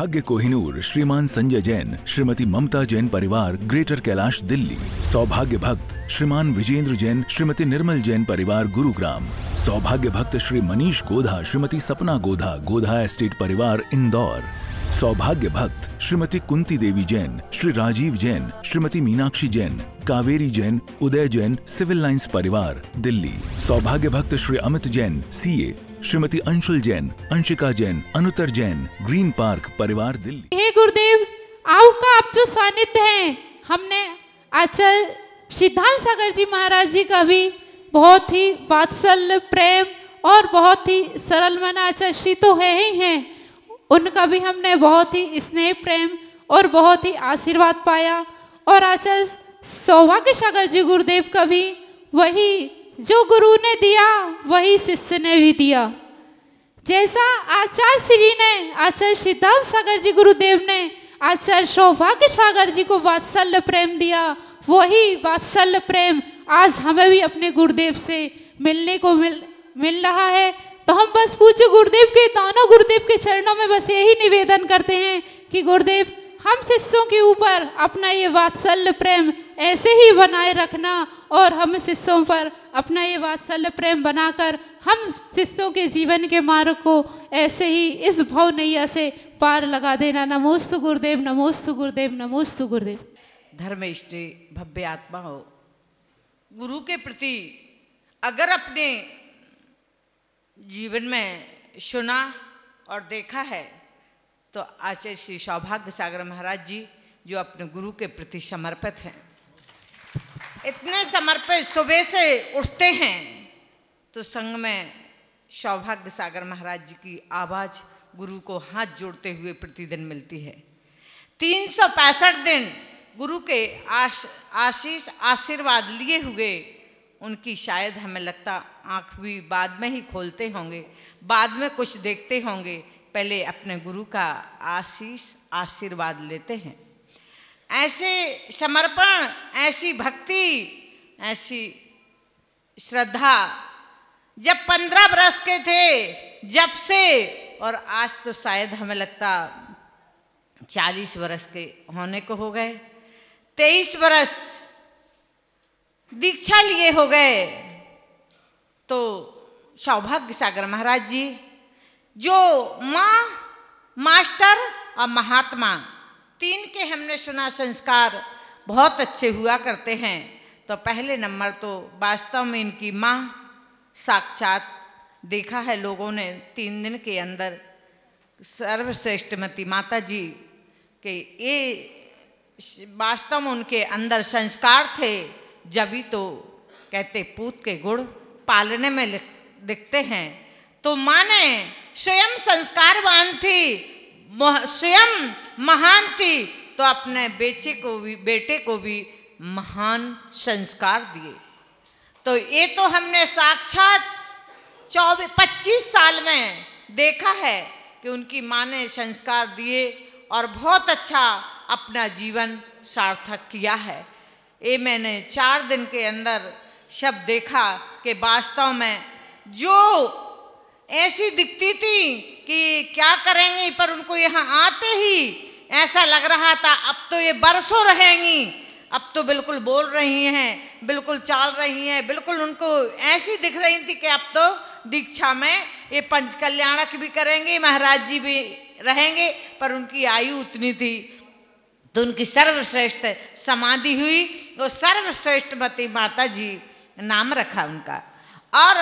सौभाग्य कोहिनूर श्रीमान संजय जैन, श्रीमती ममता जैन परिवार, ग्रेटर कैलाश, दिल्ली। सौभाग्य भक्त श्रीमान विजेंद्र जैन, श्रीमती निर्मल जैन परिवार, गुरुग्राम। सौभाग्य भक्त श्री मनीष गोधा, श्रीमती सपना गोधा, गोधा एस्टेट परिवार, इंदौर। सौभाग्य भक्त श्रीमती कुंती देवी जैन, श्री राजीव जैन, श्रीमती मीनाक्षी जैन, कावेरी जैन, उदय जैन, सिविल लाइंस परिवार, दिल्ली। सौभाग्य भक्त Shri Amit Jain, CA, Shrimati Anshul Jain, Anshika Jain, Anuttar Jain, green park परिवार, दिल्ली। हे गुरुदेव, आपका आप जो सानिध्य है, हमने आचार्य सिद्धांत सागर जी महाराज जी का भी बहुत ही वात्सल्य, प्रेम और बहुत ही सरल मन आचार्य श्री तो है ही हैं, उनका भी हमने बहुत ही स्नेह, प्रेम और बहुत ही आशीर्वाद पाया। और आचार्य सौभाग्य सागर जी गुरुदेव का भी वही जो गुरु ने दिया वही शिष्य ने भी दिया। जैसा आचार्य श्री ने, आचार्य सिद्धांत सागर जी गुरुदेव ने आचार्य सौभाग्य सागर जी को वात्सल्य प्रेम दिया, वही वात्सल्य प्रेम आज हमें भी अपने गुरुदेव से मिलने को मिल रहा है। तो हम बस पूज्य गुरुदेव के, दोनों गुरुदेव के चरणों में बस यही निवेदन करते हैं कि गुरुदेव हम शिष्यों के ऊपर अपना ये वात्सल्य प्रेम ऐसे ही बनाए रखना और हम शिष्यों पर अपना ये वात्सल्य प्रेम बनाकर हम शिष्यों के जीवन के मार्ग को ऐसे ही इस भव नैया से पार लगा देना। नमोस्तु गुरुदेव, नमोस्तु गुरुदेव, नमोस्तु गुरुदेव। धर्मेष्टि भव्य आत्मा हो, गुरु के प्रति अगर अपने जीवन में सुना और देखा है तो आचार्य श्री सौभाग्य सागर महाराज जी जो अपने गुरु के प्रति समर्पित हैं, इतने समर्पित, सुबह से उठते हैं तो संग में सौभाग्य सागर महाराज जी की आवाज़ गुरु को हाथ जोड़ते हुए प्रतिदिन मिलती है। 365 दिन गुरु के आशीष आशीर्वाद लिए हुए उनकी शायद हमें लगता आँख भी बाद में ही खोलते होंगे, बाद में कुछ देखते होंगे, पहले अपने गुरु का आशीष आशीर्वाद लेते हैं। ऐसे समर्पण, ऐसी भक्ति, ऐसी श्रद्धा जब 15 वर्ष के थे जब से, और आज तो शायद हमें लगता 40 वर्ष के होने को हो गए, 23 वर्ष दीक्षा लिए हो गए। तो सौभाग्य सागर महाराज जी जो माँ, मास्टर और महात्मा, तीन के हमने सुना संस्कार बहुत अच्छे हुआ करते हैं। तो पहले नंबर तो वास्तव में इनकी माँ साक्षात देखा है लोगों ने 3 दिन के अंदर, सर्वश्रेष्ठमती माता जी के ये वास्तव में उनके अंदर संस्कार थे, जभी तो कहते पूत के गुण पालने में दिखते हैं। तो माँ ने स्वयं संस्कारवान थी, स्वयं महान थी, तो अपने बेटे को भी महान संस्कार दिए। तो ये तो हमने साक्षात 25 साल में देखा है कि उनकी माँ ने संस्कार दिए और बहुत अच्छा अपना जीवन सार्थक किया है। ये मैंने 4 दिन के अंदर शब्द देखा कि वास्तव में जो ऐसी दिखती थी कि क्या करेंगी, पर उनको यहाँ आते ही ऐसा लग रहा था अब तो ये बरसों रहेंगी, अब तो बिल्कुल बोल रही हैं, बिल्कुल चाल रही हैं, बिल्कुल उनको ऐसी दिख रही थी कि अब तो दीक्षा में ये पंच कल्याणक भी करेंगे, महाराज जी भी रहेंगे, पर उनकी आयु उतनी थी। तो उनकी सर्वश्रेष्ठ समाधि हुई, वो सर्वश्रेष्ठमती माता जी नाम रखा उनका। और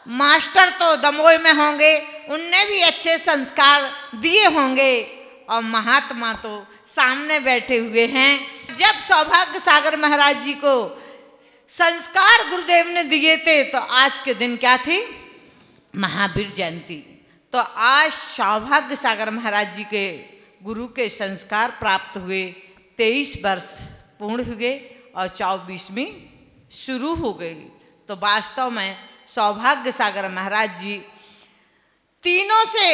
मास्टर तो दमोह में होंगे, उनने भी अच्छे संस्कार दिए होंगे, और महात्मा तो सामने बैठे हुए हैं। जब सौभाग्य सागर महाराज जी को संस्कार गुरुदेव ने दिए थे तो आज के दिन क्या थी? महावीर जयंती। तो आज सौभाग्य सागर महाराज जी के गुरु के संस्कार प्राप्त हुए 23 वर्ष पूर्ण हुए और 24वीं शुरू हो गई। तो वास्तव में सौभाग्य सागर महाराज जी तीनों से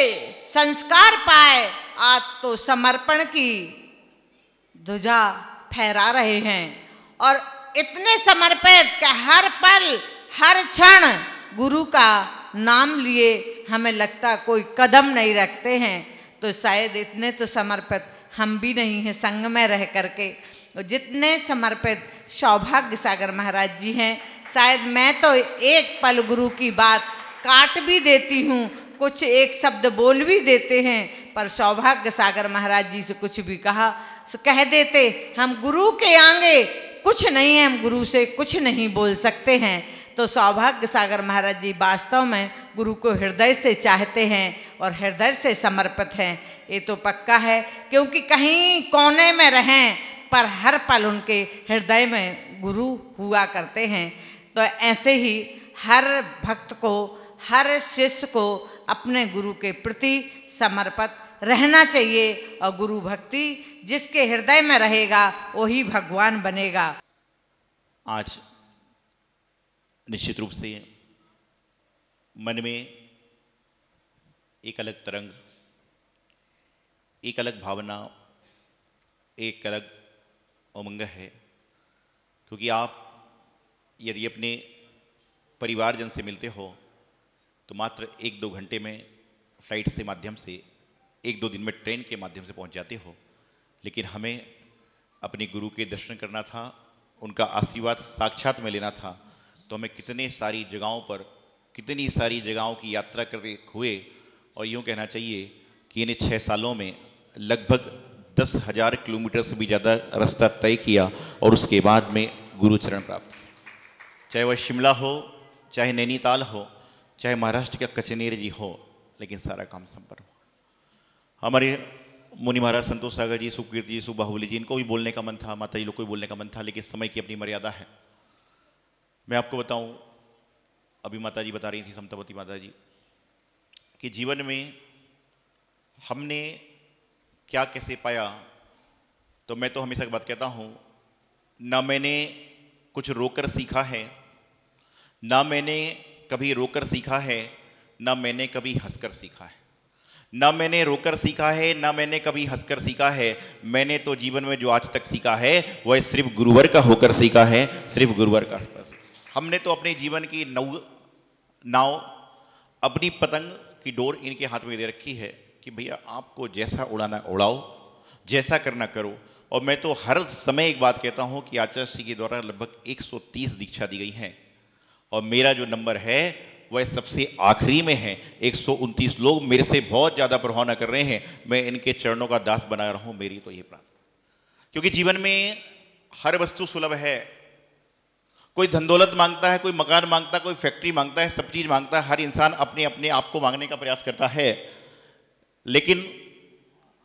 संस्कार पाए, आज तो समर्पण की ध्वजा फहरा रहे हैं और इतने समर्पित कि हर पल हर क्षण गुरु का नाम लिए हमें लगता कोई कदम नहीं रखते हैं। तो शायद इतने तो समर्पित हम भी नहीं हैं संग में रह करके। जितने समर्पित सौभाग्य सागर महाराज जी हैं, शायद मैं तो एक पल गुरु की बात काट भी देती हूँ, कुछ एक शब्द बोल भी देते हैं, पर सौभाग्य सागर महाराज जी से कुछ भी कहा कह देते, हम गुरु के आगे कुछ नहीं है, हम गुरु से कुछ नहीं बोल सकते हैं। तो सौभाग्य सागर महाराज जी वास्तव में गुरु को हृदय से चाहते हैं और हृदय से समर्पित हैं, ये तो पक्का है। क्योंकि कहीं कोने में रहें पर हर पल उनके हृदय में गुरु हुआ करते हैं। तो ऐसे ही हर भक्त को, हर शिष्य को अपने गुरु के प्रति समर्पित रहना चाहिए, और गुरु भक्ति जिसके हृदय में रहेगा वही भगवान बनेगा। आज निश्चित रूप से मन में एक अलग तरंग, एक अलग भावना, एक अलग उमंग है, क्योंकि आप यदि अपने परिवारजन से मिलते हो तो मात्र 1-2 घंटे में फ्लाइट से माध्यम से, 1-2 दिन में ट्रेन के माध्यम से पहुंच जाते हो, लेकिन हमें अपने गुरु के दर्शन करना था, उनका आशीर्वाद साक्षात में लेना था। तो हमें कितनी सारी जगहों की यात्रा करते हुए, और यूँ कहना चाहिए कि इन्हें 6 सालों में लगभग 10,000 किलोमीटर से भी ज़्यादा रास्ता तय किया, और उसके बाद में गुरु चरण प्राप्त किया। चाहे वह शिमला हो, चाहे नैनीताल हो, चाहे महाराष्ट्र का कचनेर जी हो, लेकिन सारा काम संपन्न हो। हमारे मुनि महाराज संतोष सागर जी, सुकीर्ति जी, सुबाहुबली जी, इनको भी बोलने का मन था, माता जी लोग को भी बोलने का मन था, लेकिन समय की अपनी मर्यादा है। मैं आपको बताऊं, अभी माता जी बता रही थी, समतावती माता जी, कि जीवन में हमने क्या कैसे पाया। तो मैं तो हमेशा एक बात कहता हूं, ना मैंने कुछ रोकर सीखा है, ना मैंने कभी रोकर सीखा है, ना मैंने कभी हंसकर सीखा है। ना मैंने रोकर सीखा है, ना मैंने कभी हंसकर सीखा है। मैंने तो जीवन में जो आज तक सीखा है वह सिर्फ गुरुवर का होकर सीखा है, सिर्फ गुरुवर का। हमने तो अपने जीवन की नाव, अपनी पतंग की डोर इनके हाथ में दे रखी है कि भैया आपको जैसा उड़ाना उड़ाओ, जैसा करना करो। और मैं तो हर समय एक बात कहता हूँ कि आचार्य श्री के द्वारा लगभग 130 दीक्षा दी गई हैं, और मेरा जो नंबर है वह सबसे आखिरी में है। 129 लोग मेरे से बहुत ज़्यादा प्रभाव न कर रहे हैं, मैं इनके चरणों का दास बना रहा हूँ, मेरी तो ये प्रार्थना। क्योंकि जीवन में हर वस्तु सुलभ है। कोई धन दौलत मांगता है, कोई मकान मांगता है, कोई फैक्ट्री मांगता है, सब चीज़ मांगता है। हर इंसान अपने अपने आप को मांगने का प्रयास करता है, लेकिन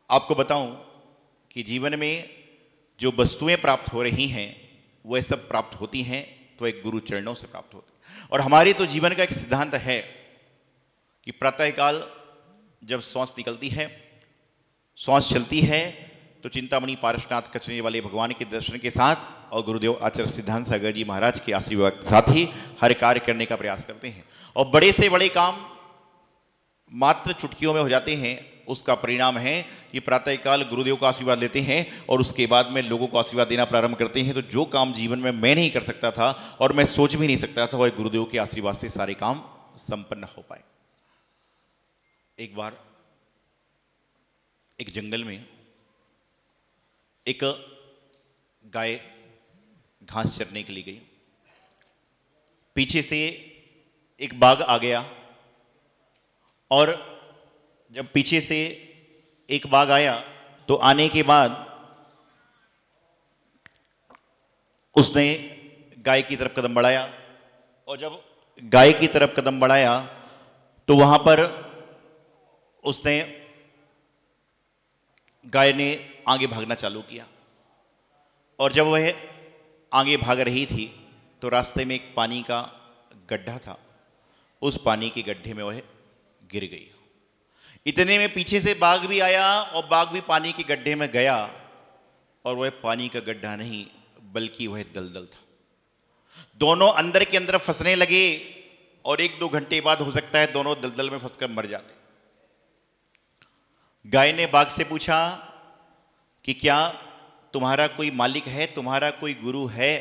आपको बताऊं कि जीवन में जो वस्तुएं प्राप्त हो रही हैं वह सब प्राप्त होती हैं तो एक गुरु चरणों से प्राप्त होती है। और हमारे तो जीवन का एक सिद्धांत है कि प्रातःकाल जब सांस निकलती है, सांस चलती है, तो चिंतामणि पारसनाथ कचने वाले भगवान के दर्शन के साथ और गुरुदेव आचार्य सिद्धांत सागर जी महाराज के आशीर्वाद के साथ ही हर कार्य करने का प्रयास करते हैं। और बड़े से बड़े काम मात्र चुटकियों में हो जाते हैं। उसका परिणाम है कि प्रातःकाल गुरुदेव का आशीर्वाद लेते हैं और उसके बाद में लोगों को आशीर्वाद देना प्रारंभ करते हैं। तो जो काम जीवन में मैं नहीं कर सकता था और मैं सोच भी नहीं सकता था, वह गुरुदेव के आशीर्वाद से सारे काम संपन्न हो पाए। एक बार एक जंगल में एक गाय घास चरने के लिए गई। पीछे से एक बाघ आ गया, और जब पीछे से एक बाघ आया तो आने के बाद उसने गाय की तरफ कदम बढ़ाया, और जब गाय की तरफ कदम बढ़ाया तो वहां पर उसने गाय ने आगे भागना चालू किया। और जब वह आगे भाग रही थी तो रास्ते में एक पानी का गड्ढा था, उस पानी के गड्ढे में वह गिर गई। इतने में पीछे से बाघ भी आया और बाघ भी पानी के गड्ढे में गया, और वह पानी का गड्ढा नहीं बल्कि वह दलदल था। दोनों अंदर के अंदर फंसने लगे, और 1-2 घंटे बाद हो सकता है दोनों दलदल में फंसकर मर जाते। गाय ने बाघ से पूछा कि क्या तुम्हारा कोई मालिक है, तुम्हारा कोई गुरु है?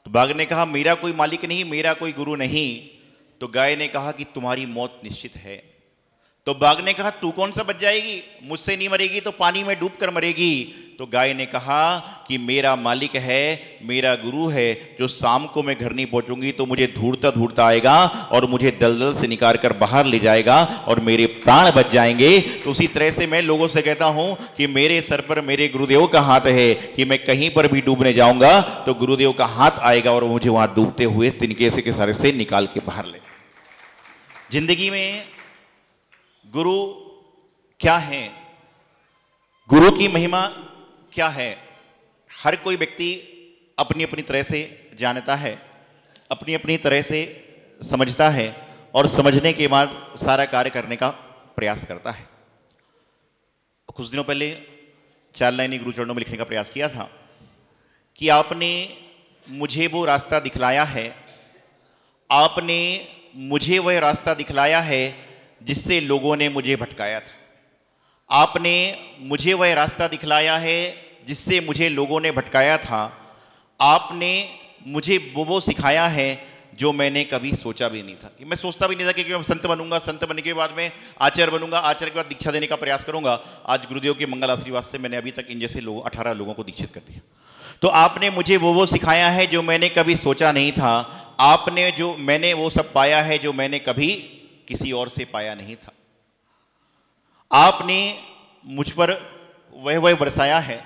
तो बाघ ने कहा मेरा कोई मालिक नहीं, मेरा कोई गुरु नहीं। तो गाय ने कहा कि तुम्हारी मौत निश्चित है, तो बाघ ने कहा तू कौन सा बच जाएगी, मुझसे नहीं मरेगी तो पानी में डूबकर मरेगी। तो गाय ने कहा कि मेरा मालिक है, मेरा गुरु है, जो शाम को मैं घर नहीं पहुंचूंगी तो मुझे ढूंढता ढूंढता आएगा और मुझे दलदल से निकाल कर बाहर ले जाएगा और मेरे प्राण बच जाएंगे। तो उसी तरह से मैं लोगों से कहता हूं कि मेरे सर पर मेरे गुरुदेव का हाथ है कि मैं कहीं पर भी डूबने जाऊंगा तो गुरुदेव का हाथ आएगा और मुझे वहां डूबते हुए तिनके से सारे से निकाल के बाहर ले। जिंदगी में गुरु क्या है, गुरु की महिमा क्या है, हर कोई व्यक्ति अपनी अपनी तरह से जानता है, अपनी अपनी तरह से समझता है और समझने के बाद सारा कार्य करने का प्रयास करता है। कुछ दिनों पहले 4 लाइनें गुरु चरणों में लिखने का प्रयास किया था कि आपने मुझे वो रास्ता दिखलाया है, आपने मुझे वह रास्ता दिखलाया है जिससे लोगों ने मुझे भटकाया था। आपने मुझे वह रास्ता दिखलाया है जिससे मुझे लोगों ने भटकाया था। आपने मुझे वो सिखाया है जो मैंने कभी सोचा भी नहीं था, कि मैं सोचता भी नहीं था कि मैं संत बनूंगा, संत बनने के बाद में आचार्य बनूंगा, आचार्य के बाद दीक्षा देने का प्रयास करूंगा। आज गुरुदेव के मंगल आशीर्वाद से मैंने अभी तक इन जैसे 18 लोगों को दीक्षित कर दिया। तो आपने मुझे वो सिखाया है जो मैंने कभी सोचा नहीं था। आपने जो मैंने वो सब पाया है जो मैंने कभी किसी और से पाया नहीं था। आपने मुझ पर वह बरसाया है,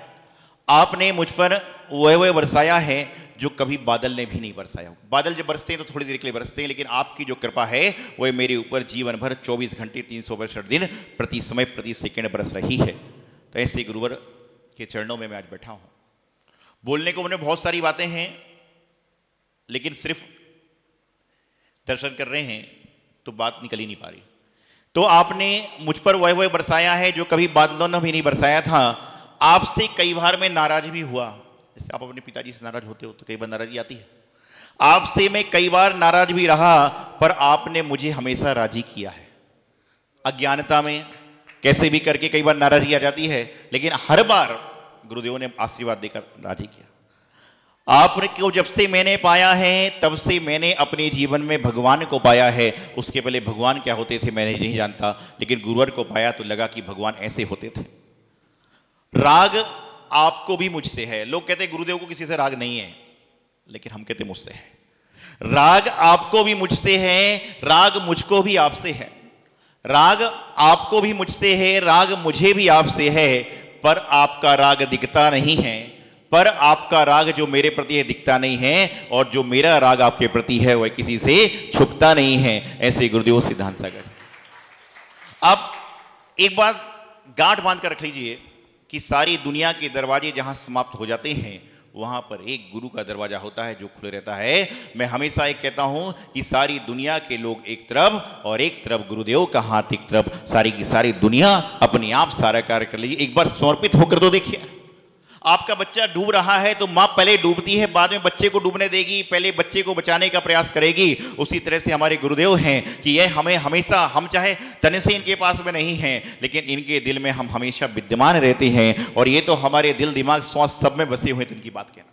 आपने मुझ पर वह बरसाया है जो कभी बादल ने भी नहीं बरसाया। बादल जब बरसते हैं तो थोड़ी देर के लिए बरसते हैं, लेकिन आपकी जो कृपा है वह मेरे ऊपर जीवन भर 24 घंटे 362 दिन प्रति समय प्रति सेकंड बरस रही है। तो ऐसे गुरुवर के चरणों में मैं आज बैठा हूं। बोलने को मैंने बहुत सारी बातें हैं, लेकिन सिर्फ दर्शन कर रहे हैं तो बात निकल ही नहीं पा रही। तो आपने मुझ पर वह बरसाया है जो कभी बादलों ने भी नहीं बरसाया था। आपसे कई बार मैं नाराज भी हुआ, जैसे आप अपने पिताजी से नाराज होते हो तो कई बार नाराजगी आती है। आपसे मैं कई बार नाराज भी रहा, पर आपने मुझे हमेशा राजी किया है। अज्ञानता में कैसे भी करके कई बार नाराजगी आ जाती है, लेकिन हर बार गुरुदेव ने आशीर्वाद देकर राजी किया। आपने को जब से मैंने पाया है तब से मैंने अपने जीवन में भगवान को पाया है। उसके पहले भगवान क्या होते थे मैंने नहीं जानता, लेकिन गुरुवर को पाया तो लगा कि भगवान ऐसे होते थे। राग आपको भी मुझसे है। लोग कहते हैं गुरुदेव को किसी से राग नहीं है, लेकिन हम कहते मुझसे है। राग आपको भी मुझसे है, राग मुझको भी आपसे है। राग आपको भी मुझसे है, राग मुझे भी आपसे है, पर आपका राग दिखता नहीं है। पर आपका राग जो मेरे प्रति है दिखता नहीं है, और जो मेरा राग आपके प्रति है वह किसी से छुपता नहीं है। ऐसे गुरुदेव सिद्धांत सागर। अब एक बात गांठ बांध कर रख लीजिए कि सारी दुनिया के दरवाजे जहां समाप्त हो जाते हैं वहां पर एक गुरु का दरवाजा होता है जो खुले रहता है। मैं हमेशा एक कहता हूं कि सारी दुनिया के लोग एक तरफ और एक तरफ गुरुदेव का हाथ एक तरफ, सारी की सारी दुनिया अपने आप सारा कार्य कर लीजिए। एक बार समर्पित होकर तो देखिए। आपका बच्चा डूब रहा है तो मां पहले डूबती है, बाद में बच्चे को डूबने देगी, पहले बच्चे को बचाने का प्रयास करेगी। उसी तरह से हमारे गुरुदेव हैं कि यह हमें हमेशा, हम चाहे तन से इनके पास में नहीं हैं, लेकिन इनके दिल में हम हमेशा विद्यमान रहते हैं। और ये तो हमारे दिल दिमाग श्वास सब में बसे हुए, तो इनकी बात कहना।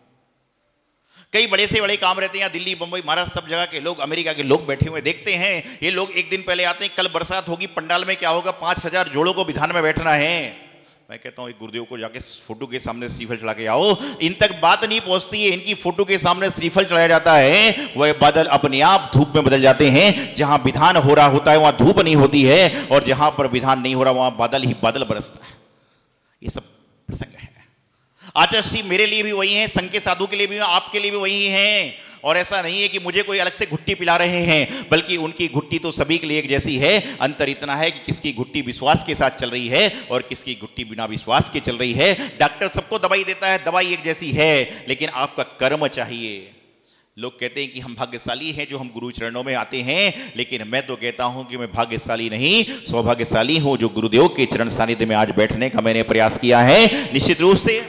कई बड़े से बड़े काम रहते हैं, दिल्ली बंबई महाराष्ट्र सब जगह के लोग, अमेरिका के लोग बैठे हुए देखते हैं। ये लोग एक दिन पहले आते हैं, कल बरसात होगी, पंडाल में क्या होगा, 5000 जोड़ों को विधान में बैठना है। मैं कहता हूं एक गुरुदेव को जाके फोटो के सामने श्रीफल चढ़ा के आओ। इन तक बात नहीं पहुंचती है, इनकी फोटो के सामने श्रीफल चढ़ाया जाता है, वह बादल अपने आप धूप में बदल जाते हैं। जहां विधान हो रहा होता है वहां धूप नहीं होती है, और जहां पर विधान नहीं हो रहा वहां बादल ही बादल बरसता है। ये सब प्रसंग है। आचार्य श्री मेरे लिए भी वही है, संघ के साधु के लिए भी, आपके लिए भी वही है। और ऐसा नहीं है कि मुझे कोई अलग से घुट्टी पिला रहे हैं, बल्कि उनकी घुट्टी तो सभी के लिए एक जैसी है। अंतर इतना है कि किसकी घुट्टी विश्वास के साथ चल रही है और किसकी घुट्टी बिना विश्वास के चल रही है। डॉक्टर सबको दवाई देता है, दवाई एक जैसी है, लेकिन आपका कर्म चाहिए। लोग कहते हैं कि हम भाग्यशाली हैं जो हम गुरु चरणों में आते हैं, लेकिन मैं तो कहता हूं कि मैं भाग्यशाली नहीं सौभाग्यशाली हूं जो गुरुदेव के चरण सानिध्य में आज बैठने का मैंने प्रयास किया है। निश्चित रूप से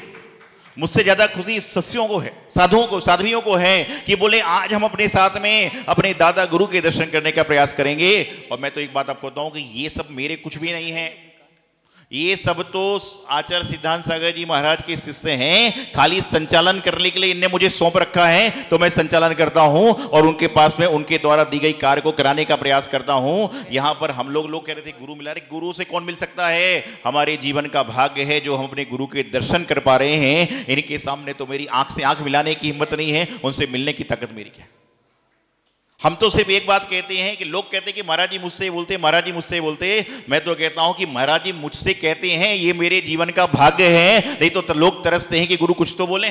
मुझसे ज्यादा खुशी सस्यों को है, साधुओं को, साध्वियों को है कि बोले आज हम अपने साथ में अपने दादा गुरु के दर्शन करने का प्रयास करेंगे। और मैं तो एक बात आपको बताऊं कि ये सब मेरे कुछ भी नहीं है, ये सब तो आचार्य सिद्धांत सागर जी महाराज के शिष्य हैं, खाली संचालन करने के लिए इनने मुझे सौंप रखा है, तो मैं संचालन करता हूं और उनके पास में उनके द्वारा दी गई कार्य को कराने का प्रयास करता हूं। यहां पर हम लोग कह रहे थे गुरु मिला रहे, गुरु से कौन मिल सकता है? हमारे जीवन का भाग्य है जो हम अपने गुरु के दर्शन कर पा रहे हैं। इनके सामने तो मेरी आंख से आंख मिलाने की हिम्मत नहीं है, उनसे मिलने की ताकत मेरी क्या? हम तो सिर्फ एक बात कहते हैं कि लोग कहते हैं कि महाराज जी मुझसे बोलते, महाराज जी मुझसे बोलते। मैं तो कहता हूं कि महाराज जी मुझसे कहते हैं, ये मेरे जीवन का भाग्य है। नहीं तो लोग तरसते हैं कि गुरु कुछ तो बोले।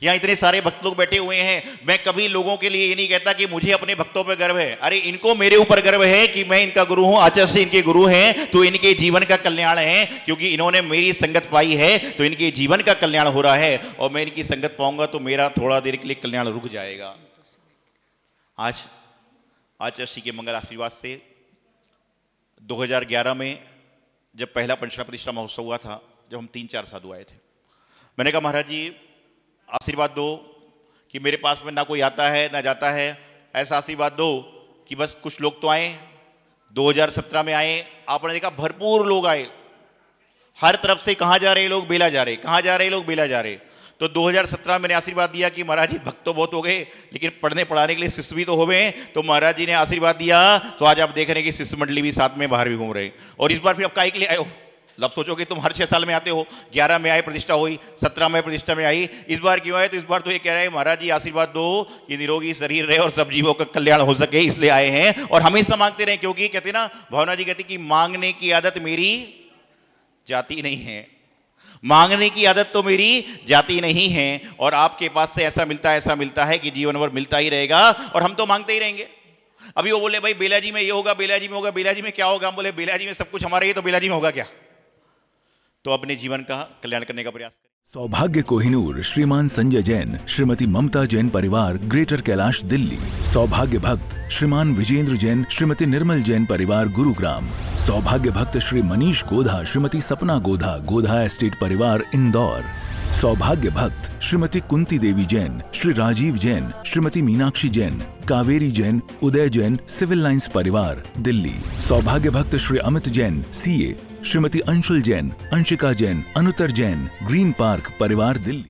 यहां इतने सारे भक्त लोग बैठे हुए हैं, मैं कभी लोगों के लिए ये नहीं कहता कि मुझे अपने भक्तों पर गर्व है। अरे इनको मेरे ऊपर गर्व है कि मैं इनका गुरु हूं, आचार्य से इनके गुरु हैं, तो इनके जीवन का कल्याण है। क्योंकि इन्होंने मेरी संगत पाई है तो इनके जीवन का कल्याण हो रहा है, और मैं इनकी संगत पाऊंगा तो मेरा थोड़ा देर के लिए कल्याण रुक जाएगा। आज आचार्य श्री के मंगल आशीर्वाद से 2011 में जब पहला पंचना प्रतिष्ठा महोत्सव हुआ था, जब हम 3-4 साधु आए थे, मैंने कहा महाराज जी आशीर्वाद दो कि मेरे पास में ना कोई आता है ना जाता है, ऐसा आशीर्वाद दो कि बस कुछ लोग तो आए। 2017 में आए, आपने देखा भरपूर लोग आए, हर तरफ से कहाँ जा रहे लोग, बेला जा रहे, कहाँ जा रहे लोग, बेला जा रहे। तो 2017 में मैंने आशीर्वाद दिया कि महाराज जी भक्त तो बहुत हो गए, लेकिन पढ़ने पढ़ाने के लिए शिष्य भी तो हो गए। तो महाराज जी ने आशीर्वाद दिया, तो आज आप देख रहे हैं कि शिष्य मंडली भी साथ में बाहर भी घूम रहे। और इस बार फिर आप काहे के लिए आए हो? अब सोचोगे तुम हर 6 साल में आते हो, 11 में आए प्रतिष्ठा हुई, 17 में प्रतिष्ठा में आई, इस बार क्यों आए? तो इस बार तो ये कह रहे हैं महाराज जी आशीर्वाद दो कि निरोगी शरीर रहे और सब जीवों का कल्याण हो सके, इसलिए आए हैं। और हमेशा मांगते रहे, क्योंकि कहते ना, भावना जी कहती कि मांगने की आदत मेरी जाती नहीं है, मांगने की आदत तो मेरी जाती नहीं है। और आपके पास से ऐसा मिलता है कि जीवन भर मिलता ही रहेगा, और हम तो मांगते ही रहेंगे। अभी वो बोले भाई बेला जी में ये होगा, बेला जी में होगा, बेला जी में क्या होगा? हम बोले बेला जी में सब कुछ हमारा ही, तो बेला जी में होगा क्या? तो अपने जीवन का कल्याण करने का प्रयास करें। सौभाग्य कोहिनूर श्रीमान संजय जैन, श्रीमती ममता जैन परिवार, ग्रेटर कैलाश दिल्ली। सौभाग्य भक्त श्रीमान विजेंद्र जैन, श्रीमती निर्मल जैन परिवार, गुरुग्राम। सौभाग्य भक्त श्री मनीष गोधा, श्रीमती सपना गोधा, गोधा एस्टेट परिवार, इंदौर। सौभाग्य भक्त श्रीमती कुंती देवी जैन, श्री राजीव जैन, श्रीमती मीनाक्षी जैन, कावेरी जैन, उदय जैन, सिविल लाइंस परिवार, दिल्ली। सौभाग्य भक्त Shri Amit Jain, CA, Shrimati Anshul Jain, Anshika Jain, Anuttar Jain, green park परिवार, दिल्ली।